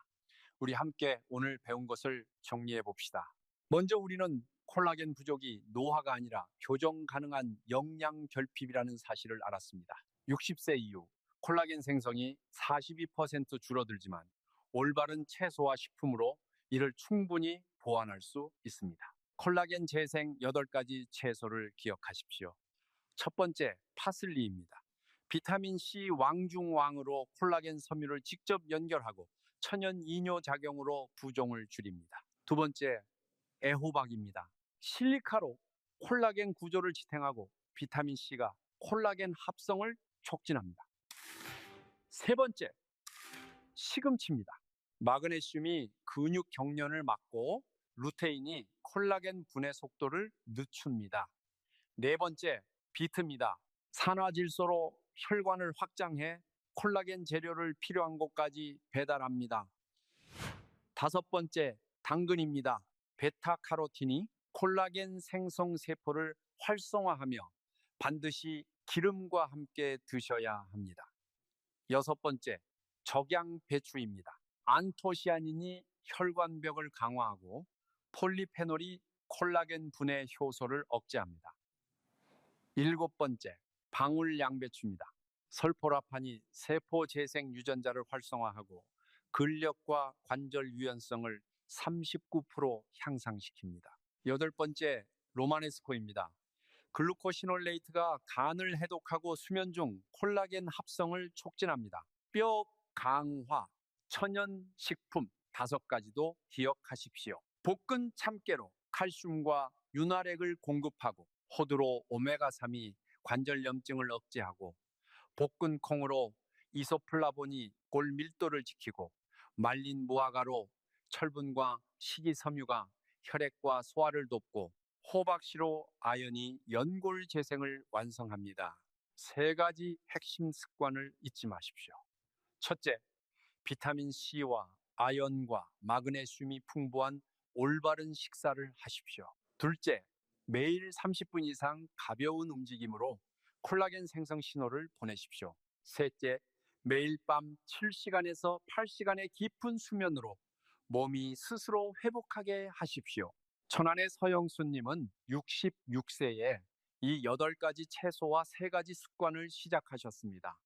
Speaker 1: 우리 함께 오늘 배운 것을 정리해 봅시다. 먼저 우리는 콜라겐 부족이 노화가 아니라 교정 가능한 영양 결핍이라는 사실을 알았습니다. 60세 이후 콜라겐 생성이 42% 줄어들지만 올바른 채소와 식품으로 이를 충분히 보완할 수 있습니다. 콜라겐 재생 8가지 채소를 기억하십시오. 첫 번째, 파슬리입니다. 비타민C 왕중왕으로 콜라겐 섬유를 직접 연결하고 천연 이뇨 작용으로 부종을 줄입니다. 두 번째, 애호박입니다. 실리카로 콜라겐 구조를 지탱하고 비타민C가 콜라겐 합성을 촉진합니다. 세 번째, 시금치입니다. 마그네슘이 근육 경련을 막고 루테인이 콜라겐 분해 속도를 늦춥니다. 네 번째, 비트입니다. 산화질소로 혈관을 확장해 콜라겐 재료를 필요한 곳까지 배달합니다. 다섯 번째, 당근입니다. 베타카로틴이 콜라겐 생성 세포를 활성화하며 반드시 기름과 함께 드셔야 합니다. 여섯 번째, 적양 배추입니다. 안토시아닌이 혈관벽을 강화하고 폴리페놀이 콜라겐 분해 효소를 억제합니다. 일곱 번째, 방울 양배추입니다. 설포라판이 세포 재생 유전자를 활성화하고 근력과 관절 유연성을 39% 향상시킵니다. 여덟 번째, 로마네스코입니다. 글루코시놀레이트가 간을 해독하고 수면 중 콜라겐 합성을 촉진합니다. 뼈 강화, 천연 식품 5가지도 기억하십시오. 볶은 참깨로 칼슘과 윤활액을 공급하고 호두로 오메가3이 관절 염증을 억제하고 볶은 콩으로 이소플라본이 골 밀도를 지키고 말린 무화과로 철분과 식이섬유가 혈액과 소화를 돕고 호박씨로 아연이 연골 재생을 완성합니다. 3가지 핵심 습관을 잊지 마십시오. 첫째, 비타민 C와 아연과 마그네슘이 풍부한 올바른 식사를 하십시오. 둘째, 매일 30분 이상 가벼운 움직임으로 콜라겐 생성 신호를 보내십시오. 셋째, 매일 밤 7시간에서 8시간의 깊은 수면으로 몸이 스스로 회복하게 하십시오. 천안의 서영수님은 66세에 이 8가지 채소와 3가지 습관을 시작하셨습니다.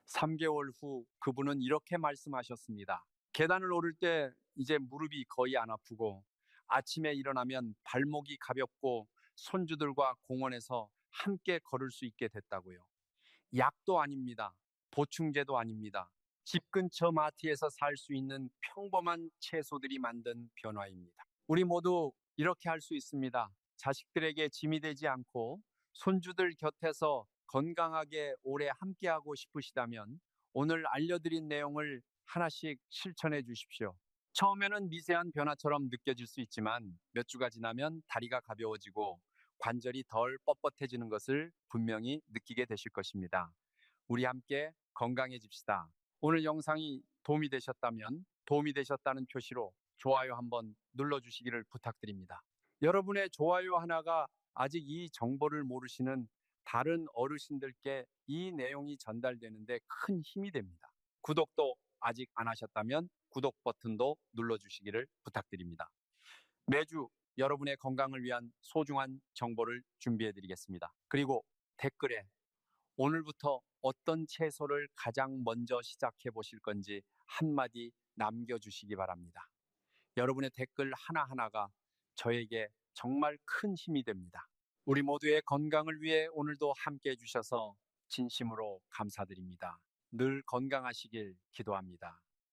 Speaker 1: 3개월 후 그분은 이렇게 말씀하셨습니다. 계단을 오를 때 이제 무릎이 거의 안 아프고 아침에 일어나면 발목이 가볍고 손주들과 공원에서 함께 걸을 수 있게 됐다고요. 약도 아닙니다. 보충제도 아닙니다. 집 근처 마트에서 살 수 있는 평범한 채소들이 만든 변화입니다. 우리 모두 이렇게 할 수 있습니다. 자식들에게 짐이 되지 않고 손주들 곁에서 건강하게 오래 함께하고 싶으시다면 오늘 알려드린 내용을 하나씩 실천해 주십시오. 처음에는 미세한 변화처럼 느껴질 수 있지만 몇 주가 지나면 다리가 가벼워지고 관절이 덜 뻣뻣해지는 것을 분명히 느끼게 되실 것입니다. 우리 함께 건강해집시다. 오늘 영상이 도움이 되셨다는 표시로 좋아요 한번 눌러주시기를 부탁드립니다. 여러분의 좋아요 하나가 아직 이 정보를 모르시는 다른 어르신들께 이 내용이 전달되는데 큰 힘이 됩니다. 구독도 아직 안 하셨다면 구독 버튼도 눌러주시기를 부탁드립니다. 매주 여러분의 건강을 위한 소중한 정보를 준비해 드리겠습니다. 그리고 댓글에 오늘부터 어떤 채소를 가장 먼저 시작해 보실 건지 한마디 남겨주시기 바랍니다. 여러분의 댓글 하나하나가 저에게 정말 큰 힘이 됩니다. 우리 모두의 건강을 위해 오늘도 함께 해주셔서 진심으로 감사드립니다. 늘 건강하시길 기도합니다.